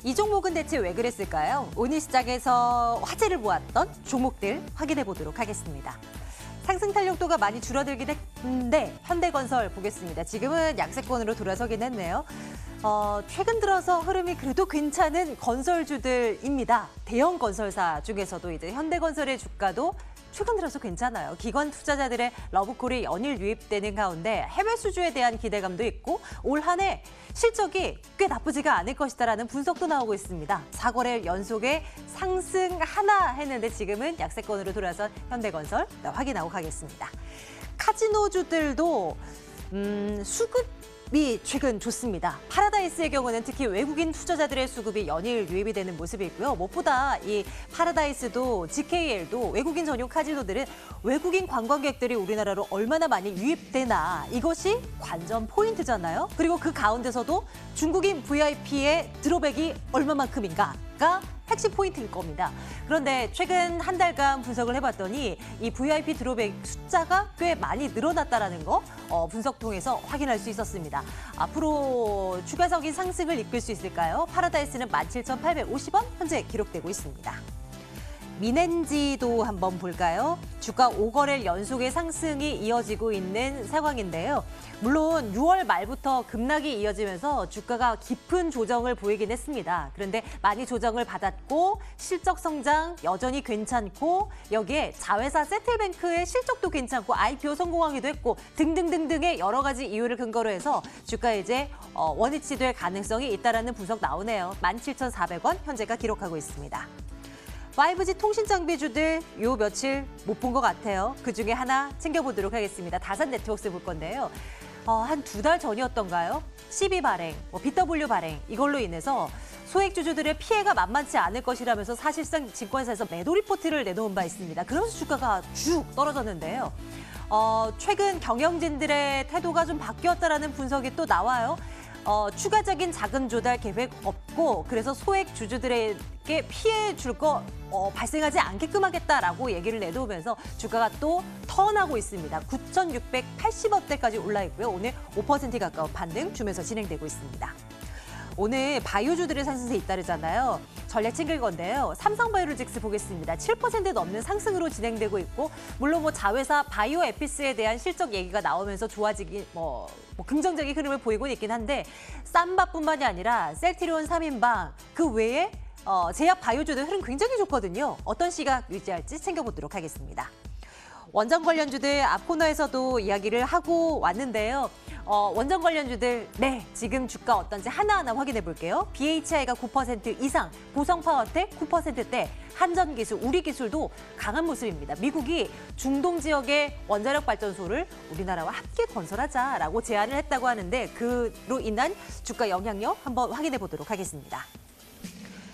이 종목은 대체 왜 그랬을까요? 오늘 시장에서 화제를 모았던 종목들 확인해 보도록 하겠습니다. 상승 탄력도가 많이 줄어들긴 했는데 현대건설 보겠습니다. 지금은 약세권으로 돌아서긴 했네요. 최근 들어서 흐름이 그래도 괜찮은 건설주들입니다. 대형 건설사 중에서도 이제 현대건설의 주가도 최근 들어서 괜찮아요. 기관 투자자들의 러브콜이 연일 유입되는 가운데 해외 수주에 대한 기대감도 있고 올 한 해 실적이 꽤 나쁘지가 않을 것이다라는 분석도 나오고 있습니다. 4거래 연속의 상승 하나 했는데 지금은 약세권으로 돌아선 현대건설 확인하고 가겠습니다. 카지노주들도 수급이 최근 좋습니다. 파라다이스의 경우는 특히 외국인 투자자들의 수급이 연일 유입이 되는 모습이고요. 무엇보다 이 파라다이스도 GKL도 외국인 전용 카지노들은 외국인 관광객들이 우리나라로 얼마나 많이 유입되나 이것이 관전 포인트잖아요. 그리고 그 가운데서도 중국인 VIP의 드롭백이 얼마만큼인가가 핵심 포인트일 겁니다. 그런데 최근 한 달간 분석을 해봤더니 이 VIP 드롭백 숫자가 꽤 많이 늘어났다는 거 분석 통해서 확인할 수 있었습니다. 앞으로 추가적인 상승을 이끌 수 있을까요? 파라다이스는 17,850원 현재 기록되고 있습니다. 민엔지도 한번 볼까요? 주가 5거래일 연속의 상승이 이어지고 있는 상황인데요. 물론 6월 말부터 급락이 이어지면서 주가가 깊은 조정을 보이긴 했습니다. 그런데 많이 조정을 받았고 실적 성장 여전히 괜찮고 여기에 자회사 세틀뱅크의 실적도 괜찮고 IPO 성공하기도 했고 등등등등의 여러 가지 이유를 근거로 해서 주가 이제 원위치 될 가능성이 있다라는 분석 나오네요. 17,400원 현재가 기록하고 있습니다. 5G 통신 장비주들 요 며칠 못 본 것 같아요. 그중에 하나 챙겨보도록 하겠습니다. 다산 네트워크스 볼 건데요. 한 2달 전이었던가요? CB 발행, BW 발행 이걸로 인해서 소액주주들의 피해가 만만치 않을 것이라면서 사실상 증권사에서 매도 리포트를 내놓은 바 있습니다. 그러면서 주가가 쭉 떨어졌는데요. 최근 경영진들의 태도가 좀 바뀌었다라는 분석이 또 나와요. 추가적인 자금 조달 계획 없고 그래서 소액 주주들에게 피해 줄 거 발생하지 않게끔 하겠다라고 얘기를 내놓으면서 주가가 또 턴하고 있습니다. 9,680원대까지 올라 있고요. 오늘 5% 가까운 반등 주면서 진행되고 있습니다. 오늘 바이오주들의 상승세 잇따르잖아요. 전략 챙길 건데요. 삼성바이오로직스 보겠습니다. 7% 넘는 상승으로 진행되고 있고 물론 자회사 바이오에피스에 대한 실적 얘기가 나오면서 좋아지긴 긍정적인 흐름을 보이고 있긴 한데 삼바뿐만이 아니라 셀트리온 3인방 그 외에 제약 바이오주들 흐름 굉장히 좋거든요. 어떤 시각 유지할지 챙겨보도록 하겠습니다. 원전 관련주들 앞 코너에서도 이야기를 하고 왔는데요. 원전 관련주들 지금 주가 어떤지 하나하나 확인해 볼게요. BHI가 9% 이상, 보성파워텍 9%대, 한전기술, 우리기술도 강한 모습입니다. 미국이 중동 지역의 원자력 발전소를 우리나라와 함께 건설하자라고 제안을 했다고 하는데 그로 인한 주가 영향력 한번 확인해 보도록 하겠습니다.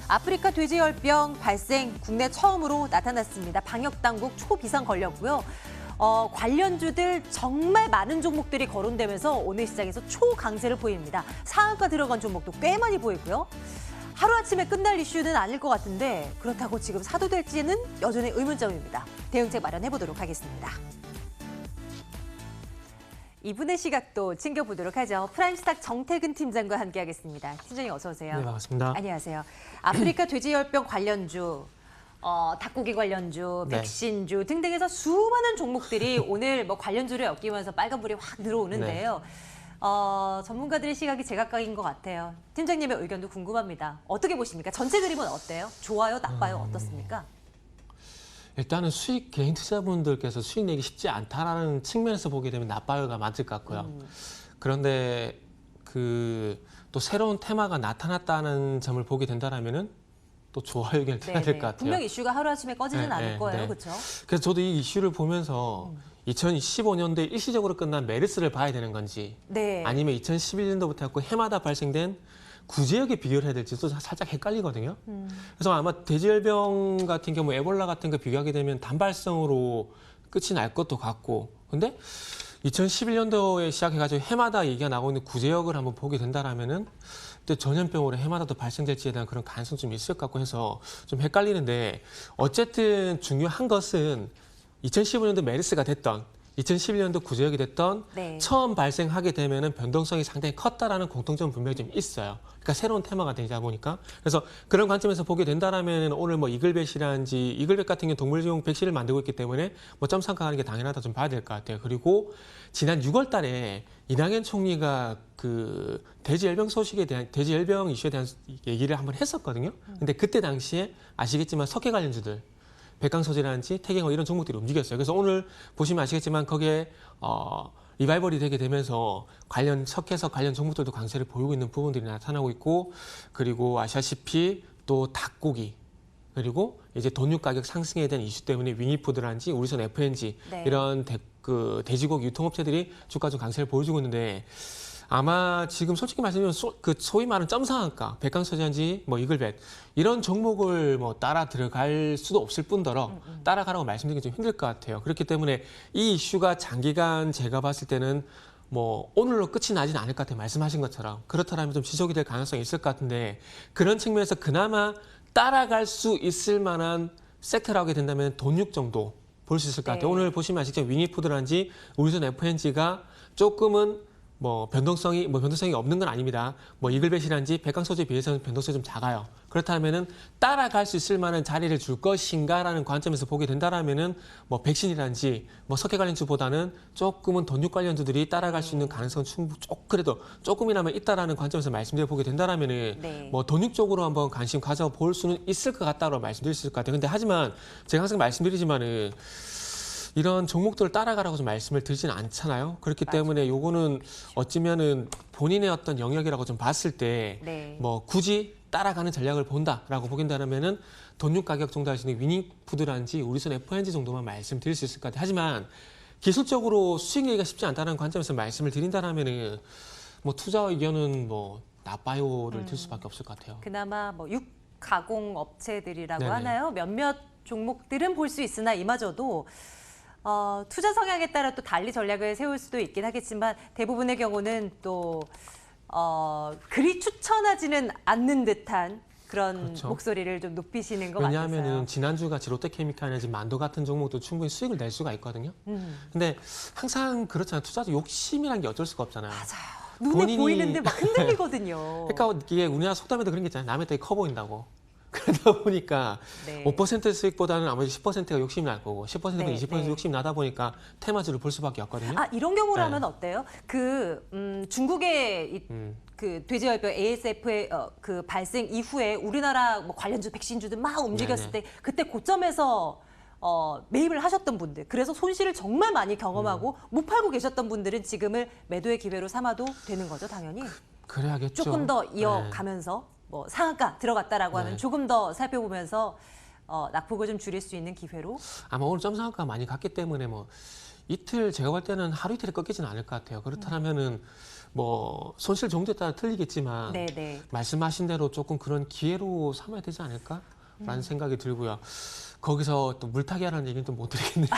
아프리카 돼지열병 발생 국내 처음으로 나타났습니다. 방역당국 초비상 걸렸고요. 관련주들 정말 많은 종목들이 거론되면서 오늘 시장에서 초강세를 보입니다. 상한가 들어간 종목도 꽤 많이 보이고요. 하루아침에 끝날 이슈는 아닐 것 같은데 그렇다고 지금 사도될지는 여전히 의문점입니다. 대응책 마련해보도록 하겠습니다. 이분의 시각도 챙겨보도록 하죠. 프라임스탁 정태근 팀장과 함께하겠습니다. 팀장님 어서 오세요. 네, 반갑습니다. 안녕하세요. 아프리카 돼지열병 관련주, 닭고기 관련주, 백신주 등등해서 수많은 종목들이 오늘 관련주를 엮이면서 빨간불이 확 들어오는데요. 전문가들의 시각이 제각각인 것 같아요. 팀장님의 의견도 궁금합니다. 어떻게 보십니까? 전체 그림은 어때요? 좋아요? 나빠요? 어떻습니까? 일단은 개인 투자분들께서 수익 내기 쉽지 않다라는 측면에서 보게 되면 나빠요가 맞을 것 같고요. 그런데 또 새로운 테마가 나타났다는 점을 보게 된다면은 또 좋아요 의견을 드려야 될 것 같아요. 분명 이슈가 하루아침에 꺼지진 않을 거예요. 그렇죠? 그래서 저도 이 이슈를 보면서 2015년도에 일시적으로 끝난 메르스를 봐야 되는 건지 아니면 2011년도부터 해서 해마다 발생된 구제역에 비교를 해야 될지도 살짝 헷갈리거든요. 그래서 아마 돼지열병 같은 경우 에볼라 같은 거 비교하게 되면 단발성으로 끝이 날 것도 같고 근데 2011년도에 시작해가지고 해마다 얘기가 나오고 있는 구제역을 한번 보게 된다라면은 또 전염병으로 해마다 또 발생될지에 대한 그런 가능성이 좀 있을 것 같고 해서 좀 헷갈리는데 어쨌든 중요한 것은 2015년도 메르스가 됐던 2011년도 구제역이 됐던 네. 처음 발생하게 되면은 변동성이 상당히 컸다라는 공통점은 분명히 좀 있어요. 그러니까 새로운 테마가 되다 보니까. 그래서 그런 관점에서 보게 된다라면 오늘 뭐 이글벳이라든지 이글벳 같은 경우 동물용 백신을 만들고 있기 때문에 뭐 점상가하는 게 당연하다 좀 봐야 될 것 같아요. 그리고 지난 6월 달에 이낙연 총리가 그 돼지열병 소식에 대한 돼지열병 이슈에 대한 얘기를 한번 했었거든요. 근데 그때 당시에 아시겠지만 석회 관련주들 백강소재라든지 태경호 이런 종목들이 움직였어요. 그래서 오늘 보시면 아시겠지만 거기에 리바이벌이 되게 되면서 관련 석회석 관련 종목들도 강세를 보이고 있는 부분들이 나타나고 있고 그리고 아시다시피 또 닭고기 그리고 이제 돈육 가격 상승에 대한 이슈 때문에 위니푸드라든지 우리선 FNG 네. 이런 돼지고기 유통업체들이 주가 좀 강세를 보여주고 있는데 아마 지금 솔직히 말씀드리면 소위 말하는 점상한가, 백강소재인지 뭐 이글벳 이런 종목을 뭐 따라 들어갈 수도 없을 뿐더러 따라가라고 말씀드리기 좀 힘들 것 같아요. 그렇기 때문에 이 이슈가 장기간 제가 봤을 때는 뭐 오늘로 끝이 나진 않을 것 같아요. 말씀하신 것처럼. 그렇다면 좀 지속이 될 가능성이 있을 것 같은데 그런 측면에서 그나마 따라갈 수 있을 만한 섹터라고 하게 된다면 돈육 정도 볼 수 있을 것 같아요. 네. 오늘 보시면 아시겠지만 위니푸드라든지 우리선 FNG가 조금은 뭐 변동성이 없는 건 아닙니다. 뭐 이글벳이라든지 백강소재에 비해서는 변동성이 좀 작아요. 그렇다면은 따라갈 수 있을 만한 자리를 줄 것인가라는 관점에서 보게 된다라면은 뭐 백신이라든지 뭐 석회 관련주보다는 조금은 돈육 관련주들이 따라갈 수 있는 가능성은 그래도 조금이나마 있다라는 관점에서 말씀드려 보게 된다라면은 네. 뭐 돈육 쪽으로 한번 관심 가져볼 수는 있을 것 같다고 말씀드릴 수 있을 것 같아요. 근데 하지만 제가 항상 말씀드리지만은 이런 종목들을 따라가라고 좀 말씀을 드리지는 않잖아요. 그렇기 때문에 요거는 어찌면은 본인의 어떤 영역이라고 좀 봤을 때 네. 뭐 굳이 따라가는 전략을 본다라고 보긴다면은 돈육 가격 정도 할 수 있는 위닝푸드라든지 우리선 FNG 정도만 말씀드릴 수 있을 것 같아요. 하지만 기술적으로 수익 내기가 쉽지 않다는 관점에서 말씀을 드린다라면은 뭐 투자 의견은 뭐 나빠요를 들 수밖에 없을 것 같아요. 그나마 뭐 육가공 업체들이라고 네네. 하나요? 몇몇 종목들은 볼 수 있으나 이마저도 투자 성향에 따라 또 달리 전략을 세울 수도 있긴 하겠지만 대부분의 경우는 또 그리 추천하지는 않는 듯한 그런 그렇죠. 목소리를 좀 높이시는 것 왜냐하면은 같아서요. 지난주같이 롯데케미칼이나 만도 같은 종목도 충분히 수익을 낼 수가 있거든요. 근데 항상 그렇잖아요. 투자도 욕심이라는 게 어쩔 수가 없잖아요. 맞아요. 눈에 보이는데 막 흔들리거든요. 그러니까 이게 우리나라 속담에도 그런 게 있잖아요. 남의 떡이 커 보인다고. 그러다 보니까 네. 5% 수익보다는 아무래도 10%가 욕심이 날 거고 10%가 네, 20% 네. 욕심이 나다 보니까 테마주를 볼 수밖에 없거든요. 아, 이런 경우라면 네. 어때요? 중국의 그 돼지열병 ASF의 그 발생 이후에 우리나라 뭐 관련주 백신주들 막 움직였을 네네. 때 그때 고점에서 매입을 하셨던 분들, 그래서 손실을 정말 많이 경험하고 못 팔고 계셨던 분들은 지금을 매도의 기회로 삼아도 되는 거죠, 당연히. 그래야겠죠. 조금 더 네. 이어가면서 뭐 상한가 들어갔다라고 하면 네. 조금 더 살펴보면서 낙폭을 좀 줄일 수 있는 기회로. 아마 오늘 점상한가 많이 갔기 때문에 뭐 이틀 제가 볼 때는 하루 이틀에 꺾이지는 않을 것 같아요. 그렇다면은 뭐 손실 정도에 따라 틀리겠지만 네네. 말씀하신 대로 조금 그런 기회로 삼아야 되지 않을까라는 생각이 들고요. 거기서 또 물타기 하라는 얘기는 또 못 드리겠네요.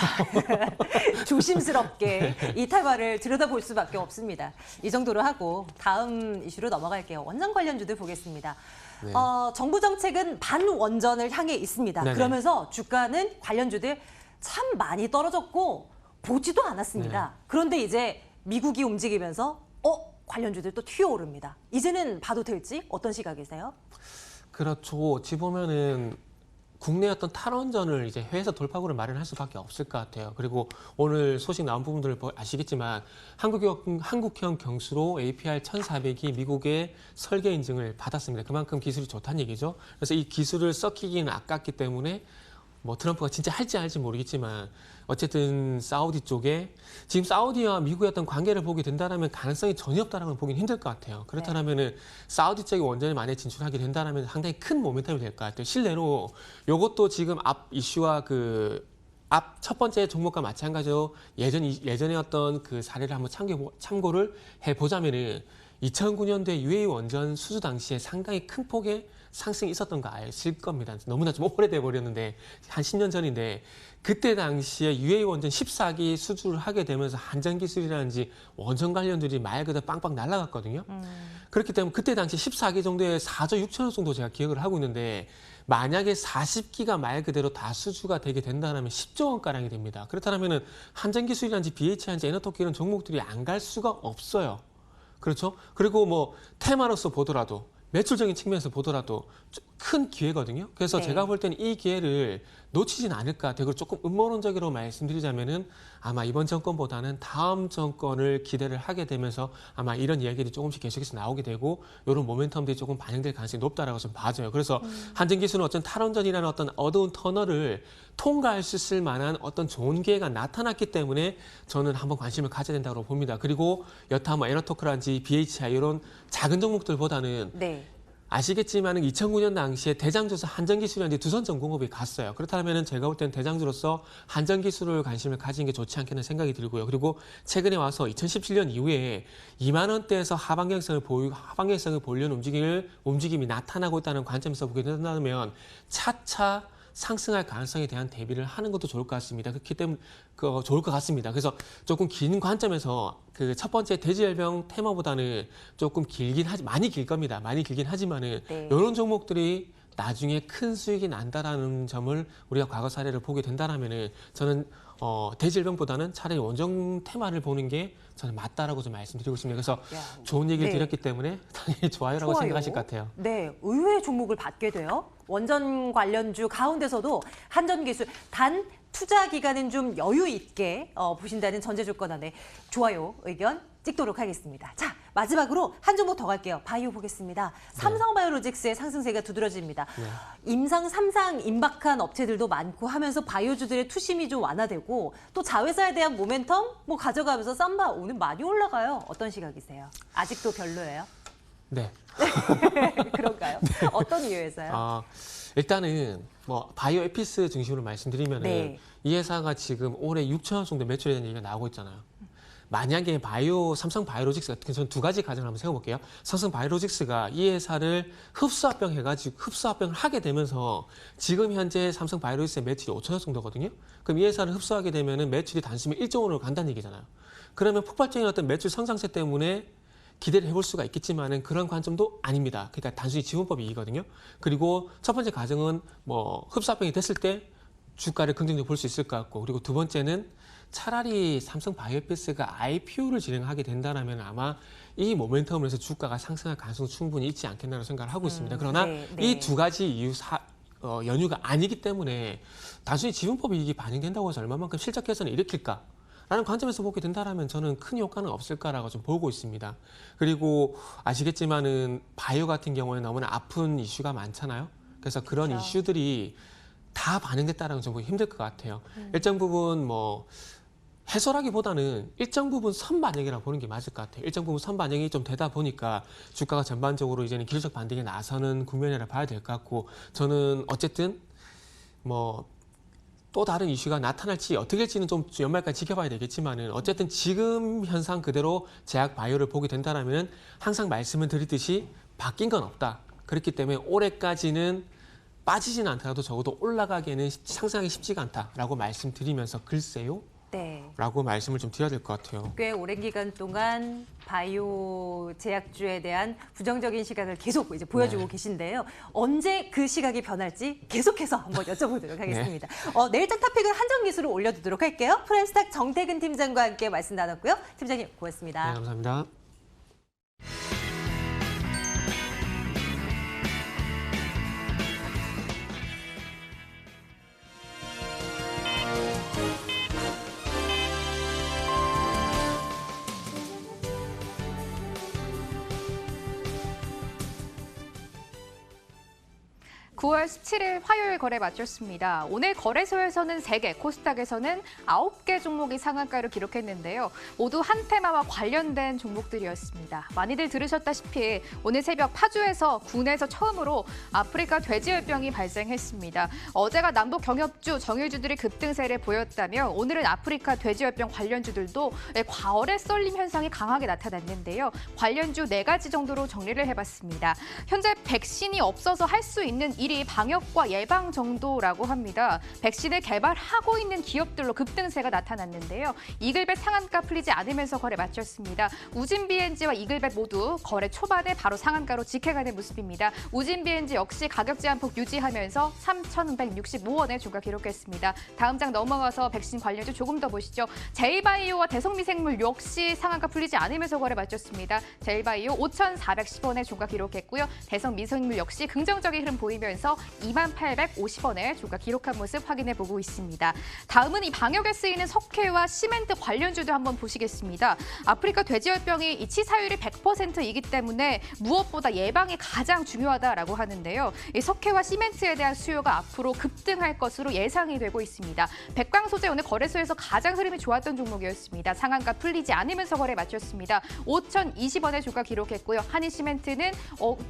조심스럽게 이 탈바를 들여다볼 수밖에 없습니다. 이 정도로 하고 다음 이슈로 넘어갈게요. 원전 관련주들 보겠습니다. 네. 정부 정책은 반원전을 향해 있습니다. 네네. 그러면서 주가는 관련주들 참 많이 떨어졌고 보지도 않았습니다. 네. 그런데 이제 미국이 움직이면서 관련주들 또 튀어오릅니다. 이제는 봐도 될지 어떤 시각이세요? 그렇죠. 어찌 보면은 국내 어떤 탈원전을 이제 해외에서 돌파구를 마련할 수밖에 없을 것 같아요. 그리고 오늘 소식 나온 부분들을 아시겠지만 한국형 경수로 APR 1400이 미국의 설계 인증을 받았습니다. 그만큼 기술이 좋다는 얘기죠. 그래서 이 기술을 썩히기는 아깝기 때문에 뭐 트럼프가 진짜 할지 안 할지 모르겠지만 어쨌든 사우디 쪽에 지금 사우디와 미국의 어떤 관계를 보게 된다면 가능성이 전혀 없다는 걸 보기는 힘들 것 같아요. 그렇다면은 사우디 쪽에 원전에 만약에 진출하게 된다면 상당히 큰 모멘텀이 될 것 같아요. 실내로 이것도 지금 앞 이슈와 앞 첫 번째 종목과 마찬가지로 예전에 어떤 그 사례를 한번 참고를 해보자면은 2009년도에 UAE 원전 수주 당시에 상당히 큰 폭의 상승이 있었던 거 아실 겁니다. 너무나 좀 오래돼 버렸는데 한 10년 전인데 그때 당시에 UAE 원전 14기 수주를 하게 되면서 한전 기술이라든지 원전 관련들이 말 그대로 빵빵 날아갔거든요. 그렇기 때문에 그때 당시 14기 정도에 4조 6천억 정도 제가 기억을 하고 있는데 만약에 40기가 말 그대로 다 수주가 되게 된다면 10조 원가량이 됩니다. 그렇다면 한전기술이라든지 BHI인지 에너토키 이런 종목들이 안 갈 수가 없어요. 그렇죠? 그리고 뭐 테마로서 보더라도 매출적인 측면에서 보더라도 큰 기회거든요. 그래서 네. 제가 볼 때는 이 기회를 놓치진 않을까. 그리고 조금 음모론적으로 말씀드리자면은 아마 이번 정권보다는 다음 정권을 기대를 하게 되면서 아마 이런 이야기들이 조금씩 계속해서 나오게 되고 이런 모멘텀들이 조금 반영될 가능성이 높다라고 좀 봐져요. 그래서 한전기술은 어떤 탈원전이라는 어떤 어두운 터널을 통과할 수 있을 만한 어떤 좋은 기회가 나타났기 때문에 저는 한번 관심을 가져야 된다고 봅니다. 그리고 여타 뭐 에너토크라든지 BHI 이런 작은 종목들보다는 네. 아시겠지만 2009년 당시에 대장주로서 한전기술이라든지 두선전공업이 갔어요. 그렇다면 제가 볼 때는 대장주로서 한전기술을 관심을 가지는 게 좋지 않겠는 생각이 들고요. 그리고 최근에 와서 2017년 이후에 2만 원대에서 하방경성을 보이려는 움직임이 나타나고 있다는 관점에서 보게 된다면 차차 상승할 가능성에 대한 대비를 하는 것도 좋을 것 같습니다. 그렇기 때문에 좋을 것 같습니다. 그래서 조금 긴 관점에서 그 첫 번째 대지열병 테마보다는 조금 많이 길 겁니다. 많이 길긴 하지만은 네. 이런 종목들이 나중에 큰 수익이 난다라는 점을 우리가 과거 사례를 보게 된다라면은 저는 대질병보다는 차라리 원정 테마를 보는 게 저는 맞다라고 좀 말씀드리고 싶습니다. 그래서 좋은 얘기를 네. 드렸기 때문에 당연히 좋아요라고 좋아요. 생각하실 것 같아요. 네, 의외의 종목을 받게 돼요. 원전 관련주 가운데서도 한전기술 단 투자 기간은 좀 여유 있게 보신다는 전제 조건 안에 좋아요 의견 찍도록 하겠습니다. 자, 마지막으로 한 종목 더 갈게요. 바이오 보겠습니다. 삼성바이오로직스의 상승세가 두드러집니다. 네. 임상 3상 임박한 업체들도 많고 하면서 바이오주들의 투심이 좀 완화되고 또 자회사에 대한 모멘텀 뭐 가져가면서 쌈바 오늘 많이 올라가요. 어떤 시각이세요? 아직도 별로예요? 네. 그런가요? 어떤 이유에서요? 일단은 뭐 바이오 에피스 중심으로 말씀드리면은 네. 이 회사가 지금 올해 6천억 정도 매출에 대한 얘기가 나오고 있잖아요. 만약에 삼성 바이오로직스 같은 저는 두 가지 가정을 한번 세워볼게요. 삼성 바이오로직스가 이 회사를 흡수합병을 하게 되면서 지금 현재 삼성 바이오로직스의 매출이 5천억 정도거든요. 그럼 이 회사를 흡수하게 되면은 매출이 단숨에 1조 원으로 간다는 얘기잖아요. 그러면 폭발적인 어떤 매출 성장세 때문에 기대를 해볼 수가 있겠지만은 그런 관점도 아닙니다. 그러니까 단순히 지분법이 이거든요. 그리고 첫 번째 가정은 뭐 흡수합병이 됐을 때 주가를 긍정적으로 볼 수 있을 것 같고, 그리고 두 번째는 차라리 삼성 바이오에피스가 IPO를 진행하게 된다면 아마 이 모멘텀을 해서 주가가 상승할 가능성이 충분히 있지 않겠나라는 생각을 하고 있습니다. 그러나 네. 이 두 가지 이유 연유가 아니기 때문에 단순히 지분법 이익이 반영된다고 해서 얼마만큼 실적 개선을 일으킬까? 라는 관점에서 보게 된다면 저는 큰 효과는 없을까라고 좀 보고 있습니다. 그리고 아시겠지만은 바이오 같은 경우에 너무나 아픈 이슈가 많잖아요. 그래서 그런 그렇죠. 이슈들이 다 반영됐다라는 건 좀 보기 힘들 것 같아요. 일정 부분 뭐 해소라기보다는 일정 부분 선반영이라고 보는 게 맞을 것 같아요. 일정 부분 선반영이 좀 되다 보니까 주가가 전반적으로 이제는 기술적 반등에 나서는 국면이라 봐야 될 것 같고, 저는 어쨌든 뭐 또 다른 이슈가 나타날지 어떻게 될지는 좀 연말까지 지켜봐야 되겠지만은 어쨌든 지금 현상 그대로 제약 바이오를 보게 된다면 항상 말씀을 드리듯이 바뀐 건 없다. 그렇기 때문에 올해까지는 빠지지는 않더라도 적어도 올라가기에는 상승하기 쉽지가 않다라고 말씀드리면서 글쎄요? 네. 라고 말씀을 좀 드려야 될 것 같아요. 꽤 오랜 기간 동안 바이오 제약주에 대한 부정적인 시각을 계속 이제 보여주고 네. 계신데요. 언제 그 시각이 변할지 계속해서 한번 여쭤보도록 하겠습니다. 내일 장 토픽은 한전기술을 올려두도록 할게요. 프렌스탁 정태근 팀장과 함께 말씀 나눴고요. 팀장님 고맙습니다. 네, 감사합니다. (9월 17일) 화요일 거래 마쳤습니다. 오늘 거래소에서는 3개, 코스닥에서는 9개 종목이 상한가를 기록했는데요. 모두 한 테마와 관련된 종목들이었습니다. 많이들 들으셨다시피 오늘 새벽 파주에서 국내에서 처음으로 아프리카 돼지열병이 발생했습니다. 어제가 남북 경협주, 정유주들이 급등세를 보였다며 오늘은 아프리카 돼지열병 관련주들도 과월의 썰림 현상이 강하게 나타났는데요. 관련주 4가지 정도로 정리를 해봤습니다. 현재 백신이 없어서 할 수 있는 1위 방역과 예방 정도라고 합니다. 백신을 개발하고 있는 기업들로 급등세가 나타났는데요. 이글벳 상한가 풀리지 않으면서 거래 마쳤습니다. 우진 BNG와 이글벳 모두 거래 초반에 바로 상한가로 직행하는 모습입니다. 우진 BNG 역시 가격 제한폭 유지하면서 3,165원의 주가 기록했습니다. 다음 장 넘어가서 백신 관련주 조금 더 보시죠. 제이바이오와 대성미생물 역시 상한가 풀리지 않으면서 거래 마쳤습니다. 제이바이오 5,410원의 주가 기록했고요. 대성미생물 역시 긍정적인 흐름 보이면서 2850원의 주가 기록한 모습 확인해 보고 있습니다. 다음은 이 방역에 쓰이는 석회와 시멘트 관련주도 한번 보시겠습니다. 아프리카 돼지열병이 이 치사율이 100%이기 때문에 무엇보다 예방이 가장 중요하다라고 하는데요. 이 석회와 시멘트에 대한 수요가 앞으로 급등할 것으로 예상이 되고 있습니다. 백광 소재 오늘 거래소에서 가장 흐름이 좋았던 종목이었습니다. 상한가 풀리지 않으면서 거래 마쳤습니다. 5,020원의 주가 기록했고요. 한인시멘트는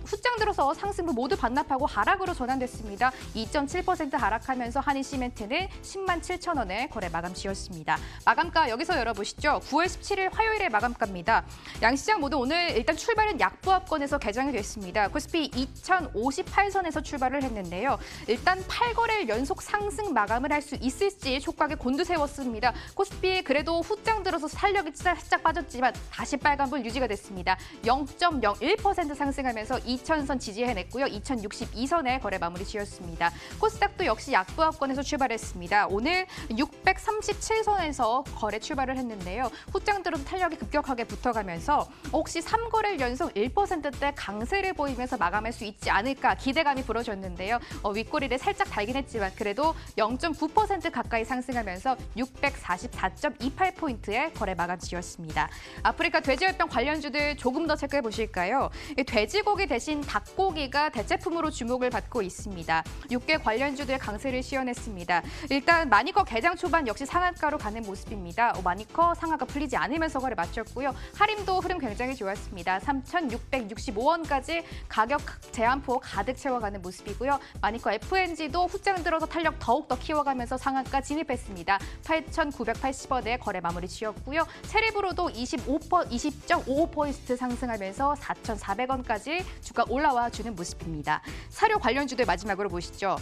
후장 들어서 상승분 모두 반납하고 하락으로 전환됐습니다. 2.7% 하락하면서 한인시멘트는 10만 7천 원에 거래 마감 지었습니다. 마감가 여기서 열어보시죠. 9월 17일 화요일에 마감가입니다. 양시장 모두 오늘 일단 출발은 약보합권에서 개장이 됐습니다. 코스피 2058선에서 출발을 했는데요. 일단 8거래일 연속 상승 마감을 할 수 있을지 촉각에 곤두세웠습니다. 코스피 그래도 후장 들어서 탄력이 살짝 빠졌지만 다시 빨간불 유지가 됐습니다. 0.01% 상승하면서 2000선 지지해냈고요. 2062선에 거래 마무리 지었습니다. 코스닥도 역시 약보합권에서 출발했습니다. 오늘 637선에서 거래 출발을 했는데요. 후장 들어서 탄력이 급격하게 붙어가면서 혹시 3거래일 연속 1%대 강세를 보이면서 마감할 수 있지 않을까 기대감이 불어졌는데요. 윗꼬리를 살짝 달긴 했지만 그래도 0.9% 가까이 상승하면서 644.28포인트의 거래 마감 지었습니다. 아프리카 돼지열병 관련주들 조금 더 체크해 보실까요? 돼지고기 대신 닭고기가 대체품으로 주목을 받고 있습니다. 육계 관련주들 강세를 시현했습니다. 일단 마니커 개장 초반 역시 상한가로 가는 모습입니다. 마니커 상한가 풀리지 않으면서 거래 마쳤고요. 하림도 흐름 굉장히 좋았습니다. 3,665원까지 가격 제한폭 가득 채워가는 모습이고요. 마니커 FNG도 후장 들어서 탄력 더욱더 키워가면서 상한가 진입했습니다. 8,980원에 거래 마무리 지었고요. 세리브로도 20.55% 상승하면서 4,400원까지 주가 올라와 주는 모습입니다. 사료 관련주들 마지막으로 보시죠.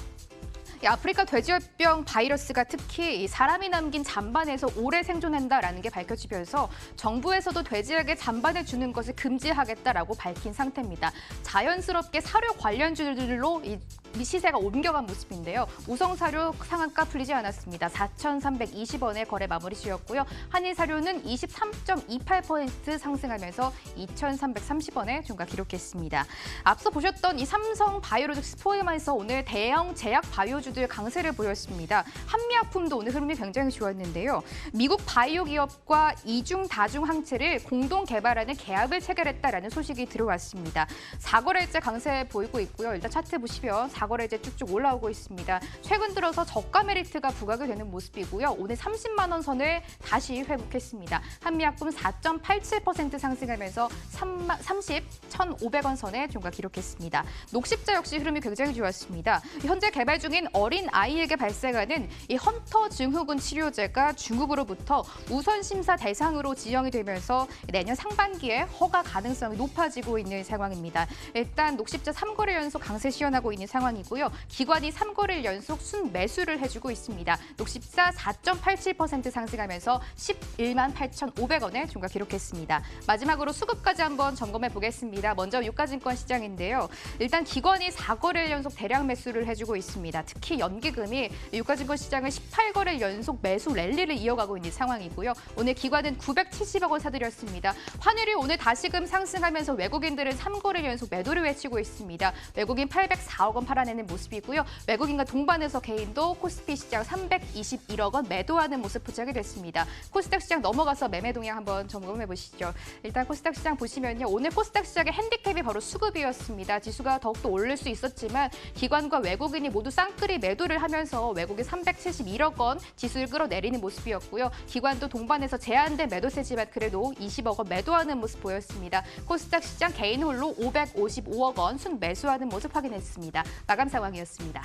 아프리카 돼지열병 바이러스가 특히 사람이 남긴 잔반에서 오래 생존한다라는 게 밝혀지면서 정부에서도 돼지에게 잔반을 주는 것을 금지하겠다라고 밝힌 상태입니다. 자연스럽게 사료 관련주들로 이 시세가 옮겨간 모습인데요. 우성사료 상한가 풀리지 않았습니다. 4,320원에 거래 마무리 지었고요. 한일사료는 23.28% 상승하면서 2,330원에 중가 기록했습니다. 앞서 보셨던 이 삼성 바이오로직스 포함해서 오늘 대형 제약 바이오주들 강세를 보였습니다. 한미약품도 오늘 흐름이 굉장히 좋았는데요. 미국 바이오 기업과 이중 다중 항체를 공동 개발하는 계약을 체결했다라는 소식이 들어왔습니다. 4거래일째 강세 보이고 있고요. 일단 차트 보시면 4거래일째 쭉쭉 올라오고 있습니다. 최근 들어서 저가 메리트가 부각이 되는 모습이고요. 오늘 30만 원 선을 다시 회복했습니다. 한미약품 4.87% 상승하면서 1,500원 선에 종가 기록했습니다. 녹십자 역시 흐름이 굉장히 좋았습니다. 현재 개발 중인 어린 아이에게 발생하는 이 헌터 증후군 치료제가 중국으로부터 우선 심사 대상으로 지정이 되면서 내년 상반기에 허가 가능성이 높아지고 있는 상황입니다. 일단 녹십자 3거래 연속 강세 시현하고 있는 상황이고요. 기관이 3거래일 연속 순매수를 해주고 있습니다. 녹십자 4.87% 상승하면서 11만 8,500원에 종가 기록했습니다. 마지막으로 수급까지 한번 점검해 보겠습니다. 먼저 유가증권 시장인데요. 일단 기관이 4거래일 연속 대량 매수를 해주고 있습니다. 특히 연기금이 유가증권 시장을 18거래일 연속 매수 랠리를 이어가고 있는 상황이고요. 오늘 기관은 970억 원 사들였습니다. 환율이 오늘 다시금 상승하면서 외국인들은 3거래일 연속 매도를 외치고 있습니다. 외국인 804억 원 팔아내는 모습이고요. 외국인과 동반해서 개인도 코스피 시장 321억 원 매도하는 모습 포착이 됐습니다. 코스닥 시장 넘어가서 매매 동향 한번 점검해 보시죠. 일단 코스닥 시장 보시면요. 오늘 코스닥 시장의 핸디캡이 바로 수급이었습니다. 지수가 더욱더 오를 수 있었지만 기관과 외국인이 모두 쌍끌이 매도를 하면서 외국인 371억 원 지수를 끌어내리는 모습이었고요. 기관도 동반해서 제한된 매도세지만 그래도 20억 원 매도하는 모습 보였습니다. 코스닥 시장 개인 홀로 555억 원 순매수하는 모습 확인했습니다. 마감 상황이었습니다.